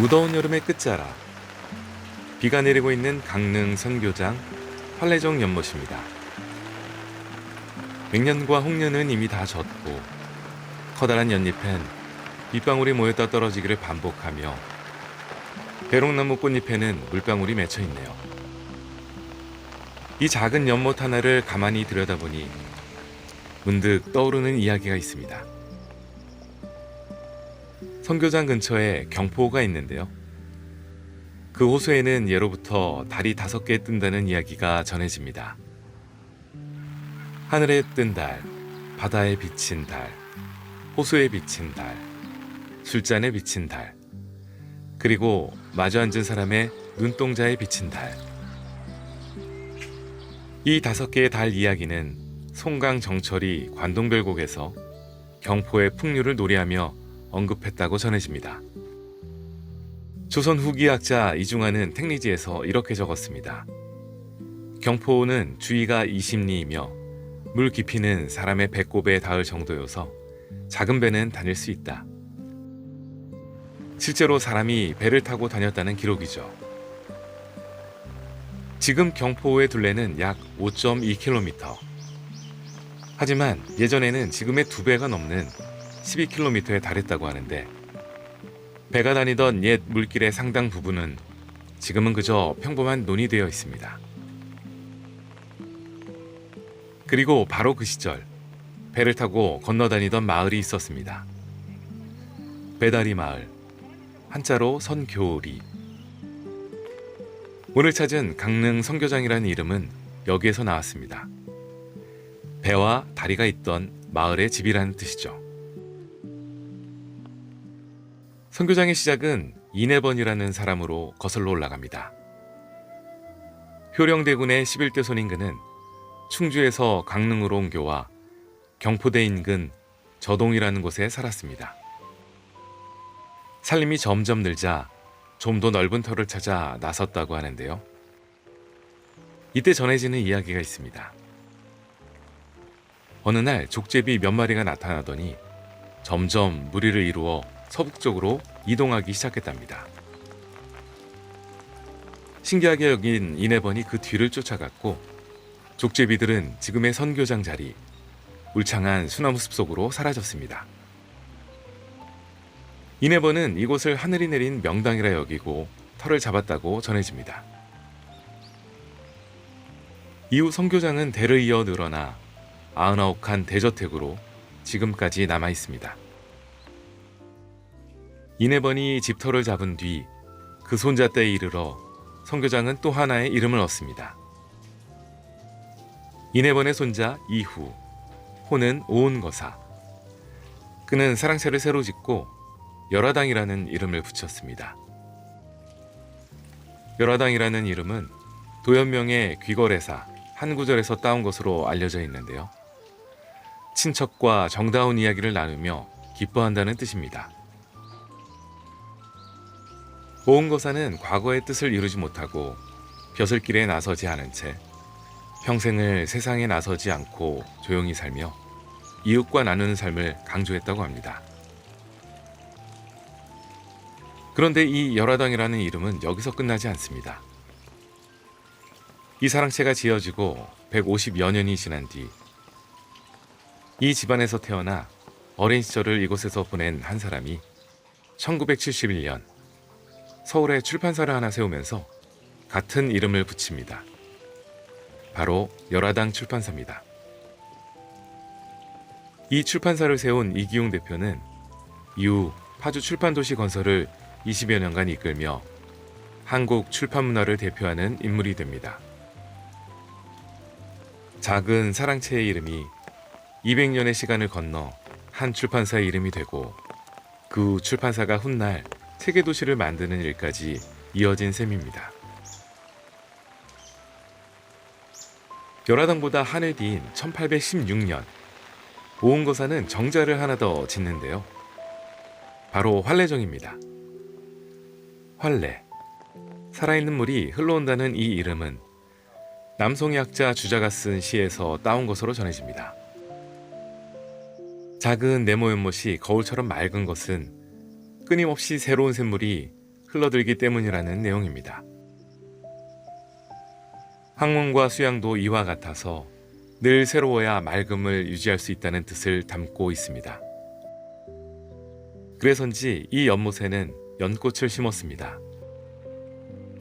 무더운 여름의 끝자락, 비가 내리고 있는 강릉 선교장 활례정 연못입니다. 맹년과 홍년은 이미 다 졌고 커다란 연잎엔 빗방울이 모였다 떨어지기를 반복하며 대롱나무 꽃잎에는 물방울이 맺혀 있네요. 이 작은 연못 하나를 가만히 들여다보니 문득 떠오르는 이야기가 있습니다. 선교장 근처에 경포호가 있는데요. 그 호수에는 예로부터 달이 5개 뜬다는 이야기가 전해집니다. 하늘에 뜬 달, 바다에 비친 달, 호수에 비친 달, 술잔에 비친 달, 그리고 마주 앉은 사람의 눈동자에 비친 달. 이 5개의 달 이야기는 송강 정철이 관동별곡에서 경포의 풍류를 노래하며 언급했다고 전해집니다. 조선 후기 학자 이중환은 택리지에서 이렇게 적었습니다. 경포호는 주위가 20리이며 물 깊이는 사람의 배꼽에 닿을 정도여서 작은 배는 다닐 수 있다. 실제로 사람이 배를 타고 다녔다는 기록이죠. 지금 경포호의 둘레는 약 5.2km. 하지만 예전에는 지금의 2배가 넘는 12km에 달했다고 하는데 배가 다니던 옛 물길의 상당 부분은 지금은 그저 평범한 논이 되어 있습니다. 그리고 바로 그 시절 배를 타고 건너다니던 마을이 있었습니다. 배다리 마을, 한자로 선교리. 오늘 찾은 강릉 선교장이라는 이름은 여기에서 나왔습니다. 배와 다리가 있던 마을의 집이라는 뜻이죠. 선교장의 시작은 이내번이라는 사람으로 거슬러 올라갑니다. 효령대군의 11대 손인근은 충주에서 강릉으로 옮겨와 경포대 인근 저동이라는 곳에 살았습니다. 살림이 점점 늘자 좀 더 넓은 터를 찾아 나섰다고 하는데요. 이때 전해지는 이야기가 있습니다. 어느 날 족제비 몇 마리가 나타나더니 점점 무리를 이루어 서북쪽으로 이동하기 시작했답니다. 신기하게 여긴 이내번이 그 뒤를 쫓아갔고 족제비들은 지금의 선교장 자리, 울창한 수나무 숲속으로 사라졌습니다. 이내번은 이곳을 하늘이 내린 명당이라 여기고 터를 잡았다고 전해집니다. 이후 선교장은 대를 이어 늘어나 99칸 대저택으로 지금까지 남아 있습니다. 이내번이 집터를 잡은 뒤 그 손자 때에 이르러 선교장은 또 하나의 이름을 얻습니다. 이내번의 손자 이후, 호는 오은거사. 그는 사랑채를 새로 짓고 열화당이라는 이름을 붙였습니다. 열화당이라는 이름은 도연명의 귀거래사 한 구절에서 따온 것으로 알려져 있는데요. 친척과 정다운 이야기를 나누며 기뻐한다는 뜻입니다. 오은거사는 과거의 뜻을 이루지 못하고 벼슬길에 나서지 않은 채 평생을 세상에 나서지 않고 조용히 살며 이웃과 나누는 삶을 강조했다고 합니다. 그런데 이 열화당이라는 이름은 여기서 끝나지 않습니다. 이 사랑채가 지어지고 150여 년이 지난 뒤 이 집안에서 태어나 어린 시절을 이곳에서 보낸 한 사람이 1971년 서울에 출판사를 하나 세우면서 같은 이름을 붙입니다. 바로 열화당 출판사입니다. 이 출판사를 세운 이기용 대표는 이후 파주 출판도시 건설을 20여 년간 이끌며 한국 출판 문화를 대표하는 인물이 됩니다. 작은 사랑채의 이름이 200년의 시간을 건너 한 출판사의 이름이 되고 그 출판사가 훗날 세계도시를 만드는 일까지 이어진 셈입니다. 열화당보다 한 해 뒤인 1816년 오은거사는 정자를 하나 더 짓는데요. 바로 활례정입니다. 활례, 살아있는 물이 흘러온다는 이 이름은 남송의 학자 주자가 쓴 시에서 따온 것으로 전해집니다. 작은 네모 연못이 거울처럼 맑은 것은 끊임없이 새로운 샘물이 흘러들기 때문이라는 내용입니다. 학문과 수양도 이와 같아서 늘 새로워야 맑음을 유지할 수 있다는 뜻을 담고 있습니다. 그래서인지 이 연못에는 연꽃을 심었습니다.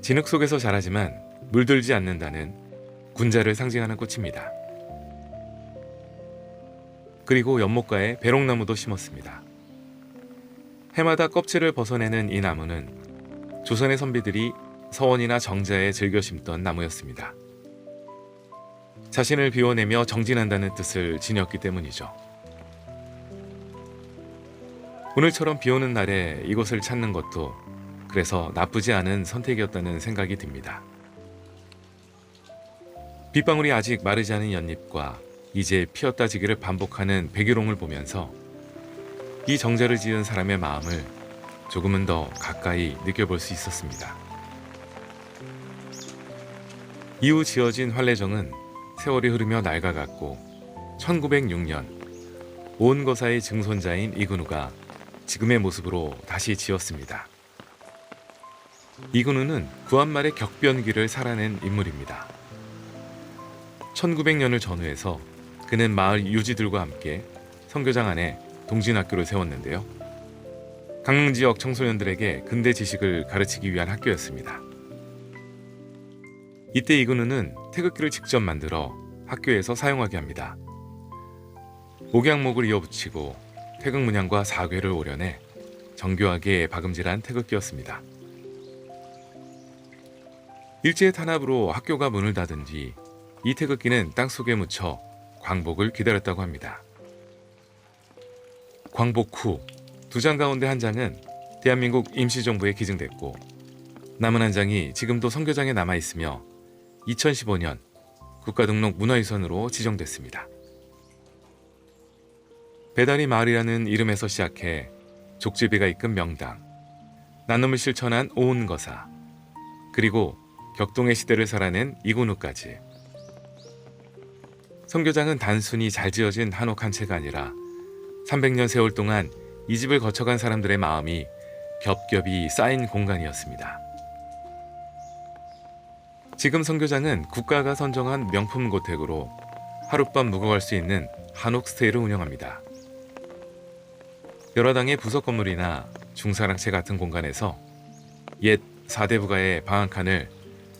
진흙 속에서 자라지만 물들지 않는다는 군자를 상징하는 꽃입니다. 그리고 연못가에 배롱나무도 심었습니다. 해마다 껍질을 벗어내는 이 나무는 조선의 선비들이 서원이나 정자에 즐겨 심던 나무였습니다. 자신을 비워내며 정진한다는 뜻을 지녔기 때문이죠. 오늘처럼 비 오는 날에 이곳을 찾는 것도 그래서 나쁘지 않은 선택이었다는 생각이 듭니다. 빗방울이 아직 마르지 않은 연잎과 이제 피었다 지기를 반복하는 백일홍을 보면서 이 정자를 지은 사람의 마음을 조금은 더 가까이 느껴볼 수 있었습니다. 이후 지어진 활례정은 세월이 흐르며 낡아갔고 1906년 오은거사의 증손자인 이근우가 지금의 모습으로 다시 지었습니다. 이근우는 구한말의 격변기를 살아낸 인물입니다. 1900년을 전후해서 그는 마을 유지들과 함께 선교장 안에 동진학교를 세웠는데요. 강릉 지역 청소년들에게 근대 지식을 가르치기 위한 학교였습니다. 이때 이근우는 태극기를 직접 만들어 학교에서 사용하게 합니다. 옥양목을 이어붙이고 태극 문양과 사괴를 오려내 정교하게 박음질한 태극기였습니다. 일제의 탄압으로 학교가 문을 닫은 뒤 이 태극기는 땅속에 묻혀 광복을 기다렸다고 합니다. 광복 후 2장 가운데 한 장은 대한민국 임시정부에 기증됐고 남은 한 장이 지금도 선교장에 남아있으며 2015년 국가등록 문화유산으로 지정됐습니다. 배다리 마을이라는 이름에서 시작해 족제비가 이끈 명당, 나눔을 실천한 오은거사, 그리고 격동의 시대를 살아낸 이근우까지. 선교장은 단순히 잘 지어진 한옥 한 채가 아니라 300년 세월 동안 이 집을 거쳐간 사람들의 마음이 겹겹이 쌓인 공간이었습니다. 지금 선교장은 국가가 선정한 명품 고택으로 하룻밤 묵어갈 수 있는 한옥 스테이를 운영합니다. 여러 당의 부속 건물이나 중사랑채 같은 공간에서 옛 4대 부가의 방 한 칸을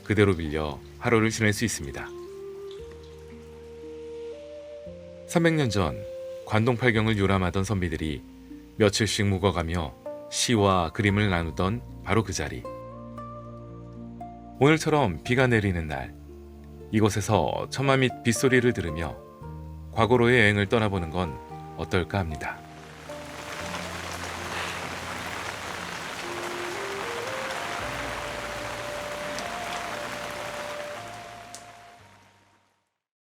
그대로 빌려 하루를 지낼 수 있습니다. 300년 전 관동팔경을 요람하던 선비들이 며칠씩 묵어가며 시와 그림을 나누던 바로 그 자리. 오늘처럼 비가 내리는 날, 이곳에서 천마 및 빗소리를 들으며 과거로의 여행을 떠나보는 건 어떨까 합니다.